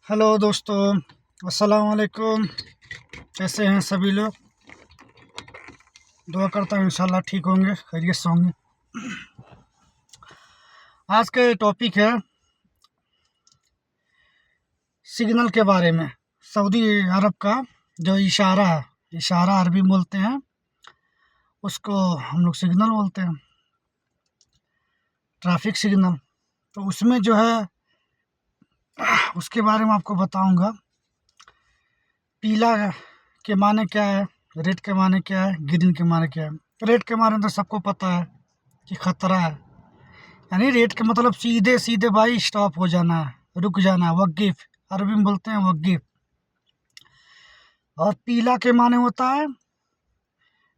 Hello दोस्तों, अस्सलाम वालेकुम। कैसे हैं सभी लोग? दुआ करता हूँ इंशाल्लाह ठीक होंगे, खैरियत से होंगे। आज का ये टॉपिक है सिग्नल के बारे में। सऊदी अरब का जो इशारा है, इशारा अरबी में बोलते हैं, उसको हम लोग सिग्नल बोलते हैं, ट्रैफिक सिग्नल। तो उसमें जो है उसके बारे में आपको बताऊंगा। पीला के माने क्या है, रेड के माने क्या है, ग्रीन के माने क्या है। रेड के माने तो सबको पता है कि खतरा है, यानी रेड के मतलब सीधे सीधे भाई स्टॉप हो जाना है, रुक जाना है, वक्फ अरबी में बोलते हैं वक्फ। और पीला के माने होता है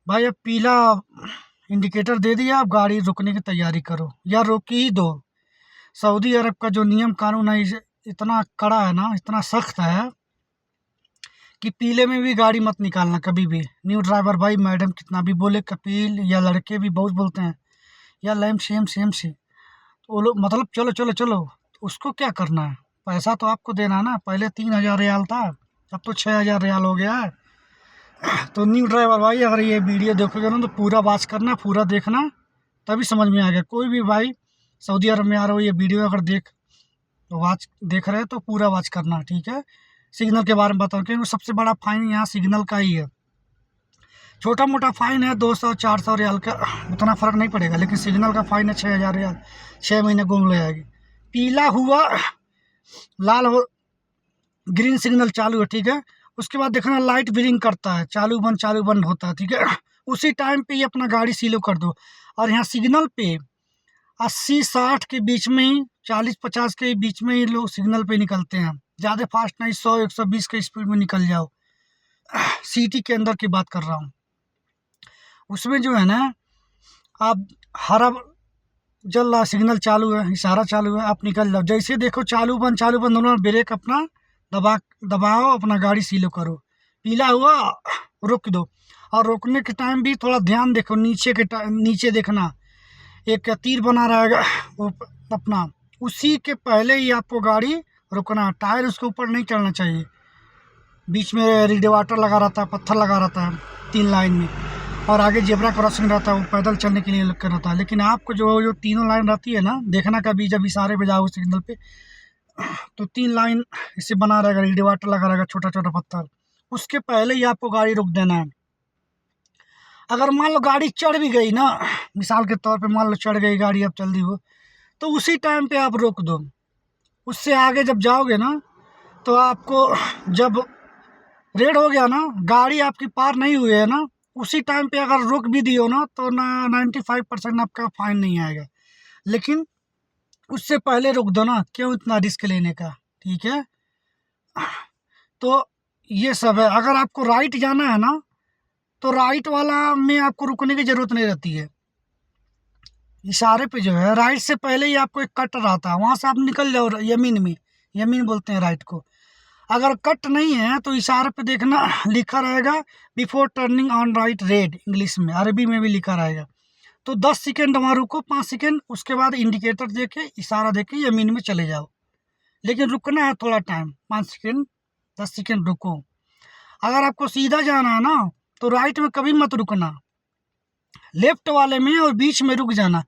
भाई अब पीला इंडिकेटर दे दिया, आप गाड़ी रुकने की तैयारी करो या रोक ही दो। सऊदी अरब का जो नियम कानून है इतना कड़ा है ना, इतना सख्त है कि पीले में भी गाड़ी मत निकालना कभी भी। न्यू ड्राइवर भाई मैडम कितना भी बोले, कपिल या लड़के भी बहुत बोलते हैं या लैम सेम सेम से, तो वो लोग मतलब चलो चलो चलो, तो उसको क्या करना है, पैसा तो आपको देना है ना। पहले 3,000 रियाल था, अब तो 6,000 रियाल हो गया है। तो न्यू ड्राइवर भाई अगर ये वीडियो देखोगे ना तो पूरा वॉच करना, पूरा देखना, तभी समझ में आ गया। कोई भी भाई सऊदी अरब में आ रहा हो, ये वीडियो अगर वॉच देख रहे हैं तो पूरा वॉच करना, ठीक है। सिग्नल के बारे में बताओ, क्योंकि सबसे बड़ा फाइन यहाँ सिग्नल का ही है। छोटा मोटा फाइन है 200-400 रियाल का, उतना फ़र्क नहीं पड़ेगा, लेकिन सिग्नल का फाइन है 6,000 रियाल, 6 महीने घूम ले जाएगी। पीला हुआ, लाल हो, ग्रीन सिग्नल चालू है, ठीक है। उसके बाद देखना लाइट ब्लिंक करता है, चालू बंद होता है, ठीक है। उसी टाइम पे ही अपना गाड़ी स्लो कर दो। और यहाँ सिग्नल पे 80-60 के बीच में ही, 40-50 के बीच में ही लोग सिग्नल पे निकलते हैं। ज़्यादा फास्ट नहीं, 100-120 के स्पीड में निकल जाओ। सिटी के अंदर की बात कर रहा हूँ। उसमें जो है ना, आप हरा जल रहा, सिग्नल चालू है, इशारा चालू है, आप निकल जाओ। जैसे देखो चालू बंद दोनों, ब्रेक अपना दबाओ, अपना गाड़ी स्लो करो। पीला हुआ रोक दो। और रोकने के टाइम भी थोड़ा ध्यान देखो, नीचे देखना, एक तीर बना रहेगा वो अपना, उसी के पहले ही आपको गाड़ी रुकना। टायर उसके ऊपर नहीं चढ़ना चाहिए। बीच में रेड वाटर लगा रहता है, पत्थर लगा रहता है 3 लाइन में, और आगे जेब्रा क्रॉसिंग रहता है, वो पैदल चलने के लिए कर रहता है। लेकिन आपको जो तीनों लाइन रहती है ना, देखना कभी जब इशारे पे जाओ सिग्नल पे, तो 3 लाइन इसे बना रहेगा, रेड वाटर लगा रहेगा, छोटा छोटा पत्थर, उसके पहले ही आपको गाड़ी रोक देना है। अगर मान लो गाड़ी चढ़ भी गई ना, मिसाल के तौर पे मान लो चढ़ गई गाड़ी, अब चल रही हो, तो उसी टाइम पे आप रोक दो। उससे आगे जब जाओगे ना, तो आपको जब रेड हो गया ना, गाड़ी आपकी पार नहीं हुई है ना, उसी टाइम पे अगर रोक भी दियो ना, तो ना 95% आपका फाइन नहीं आएगा। लेकिन उससे पहले रोक दो ना, क्यों इतना रिस्क लेने का, ठीक है। तो ये सब है। अगर आपको राइट जाना है ना, तो राइट वाला में आपको रुकने की ज़रूरत नहीं रहती है। इशारे पे जो है, राइट से पहले ही आपको एक कट रहता है, वहाँ से आप निकल जाओ यमीन में, यमीन बोलते हैं राइट को। अगर कट नहीं है तो इशारे पे देखना लिखा रहेगा before turning on right red, English में, अरबी में भी लिखा रहेगा। तो 10 सेकेंड वहाँ रुको, 5 सेकेंड, उसके बाद इंडिकेटर देके इशारा देके यमीन में चले जाओ। लेकिन रुकना है थोड़ा टाइम, 5 सेकेंड 10 सेकेंड रुको। अगर आपको सीधा जाना है ना, तो राइट में कभी मत रुकना, लेफ्ट वाले में और बीच में रुक जाना।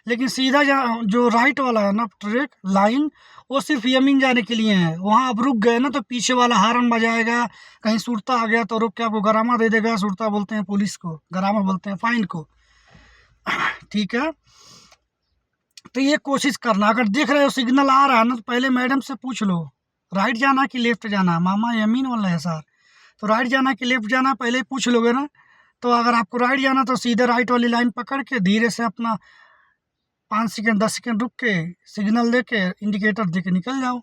लेकिन सीधा जो राइट वाला है ना ट्रैक लाइन, वो सिर्फ यमीन जाने के लिए है। वहाँ आप रुक गए ना, तो पीछे वाला हार्न बजाएगा, कहीं सुरता आ गया तो रुक के आपको गरामा दे देगा। सुरता बोलते हैं पुलिस को, गरामा बोलते हैं फाइन को, ठीक है। तो ये कोशिश करना, अगर देख रहे हो सिग्नल आ रहा है ना, तो पहले मैडम से पूछ लो राइट जाना कि लेफ्ट जाना, मामा यमीन वाला है सर, तो राइट जाना कि लेफ्ट जाना, पहले पूछ लोगे ना। तो अगर आपको राइट जाना तो सीधे राइट वाली लाइन पकड़ के धीरे से अपना 5 सेकेंड 10 सेकेंड रुक के सिग्नल दे के इंडिकेटर दे के निकल जाओ।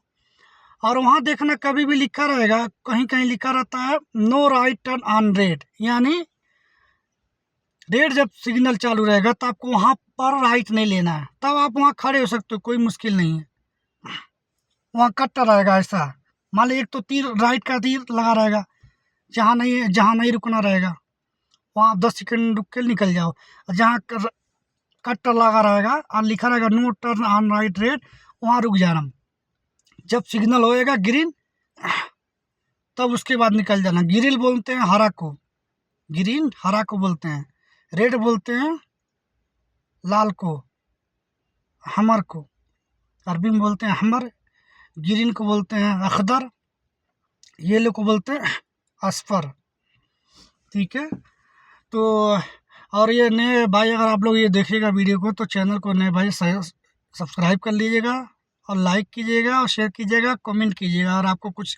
और वहाँ देखना कभी भी लिखा रहेगा, कहीं कहीं लिखा रहता है no right turn on red, यानी रेड जब सिग्नल चालू रहेगा तो आपको वहाँ पर राइट नहीं लेना है, तब आप वहाँ खड़े हो सकते हो, कोई मुश्किल नहीं है। वहाँ कट्टा रहेगा ऐसा, मान लो एक तो तीर, राइट का तीर लगा रहेगा, जहाँ नहीं रुकना रहेगा वहाँ आप 10 सेकेंड रुक के निकल जाओ। जहाँ कट्टर लगा रहेगा और लिखा रहेगा no turn on right red, वहाँ रुक जाना। जब सिग्नल होएगा ग्रीन, तब उसके बाद निकल जाना। ग्रिल बोलते हैं हरा को, ग्रीन हरा को बोलते हैं। रेड बोलते हैं लाल को, हमर को, अरबी में बोलते हैं हमर। ग्रीन को बोलते हैं अखदर, येलो को बोलते हैं अस्फर। ठीक है, तो और ये नए भाई अगर आप लोग ये देखिएगा वीडियो को, तो चैनल को नए भाई सब्सक्राइब कर लीजिएगा और लाइक कीजिएगा और शेयर कीजिएगा, कमेंट कीजिएगा। और आपको कुछ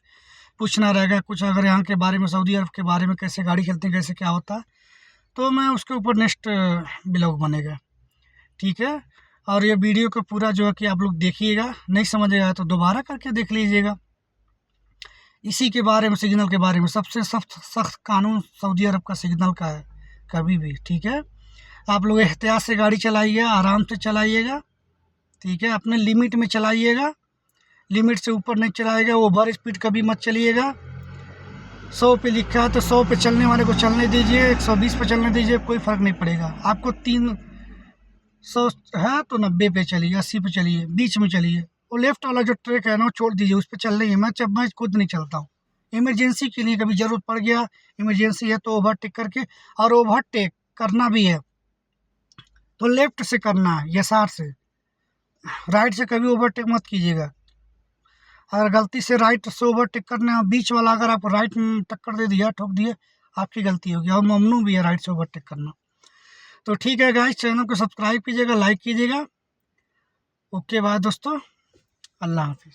पूछना रहेगा, कुछ अगर यहाँ के बारे में, सऊदी अरब के बारे में, कैसे गाड़ी चलती है, कैसे क्या होता है, तो मैं उसके ऊपर नेक्स्ट ब्लॉग बनेगा। ठीक है, और ये वीडियो को पूरा जो है कि आप लोग देखिएगा, नहीं समझेगा तो दोबारा करके देख लीजिएगा। इसी के बारे में, सिग्नल के बारे में, सबसे सख्त कानून सऊदी अरब का सिग्नल का है कभी भी। ठीक है, आप लोग एहतियात से गाड़ी चलाइएगा, आराम से चलाइएगा। ठीक है, अपने लिमिट में चलाइएगा, लिमिट से ऊपर नहीं चलाइएगा। ओवर स्पीड कभी मत चलिएगा। 100 पे लिखा है तो 100 पे चलने वाले को चलने दीजिए, 120 पे चलने दीजिए, कोई फ़र्क नहीं पड़ेगा। आपको 300 है तो 90 पे चलिए, 80 पे चलिए, बीच में चलिए। वो लेफ्ट वाला जो ट्रैक है ना, वो छोड़ दीजिए, उस पर चल रही है। मैं खुद नहीं चलता हूँ, इमरजेंसी के लिए कभी ज़रूरत पड़ गया, इमरजेंसी है तो ओवरटेक करके, और ओवरटेक करना भी है तो लेफ्ट से करना है, यसार से, राइट से कभी ओवरटेक मत कीजिएगा। अगर गलती से राइट से ओवरटेक करना है, बीच वाला अगर आप राइट में टक्कर दे दिया, ठोक दिए, आपकी गलती होगी, और ममनू भी है राइट से ओवरटेक करना। तो ठीक है गाइस, चैनल को सब्सक्राइब कीजिएगा, लाइक कीजिएगा। ओके बाय दोस्तों, अल्लाह हाफिज़।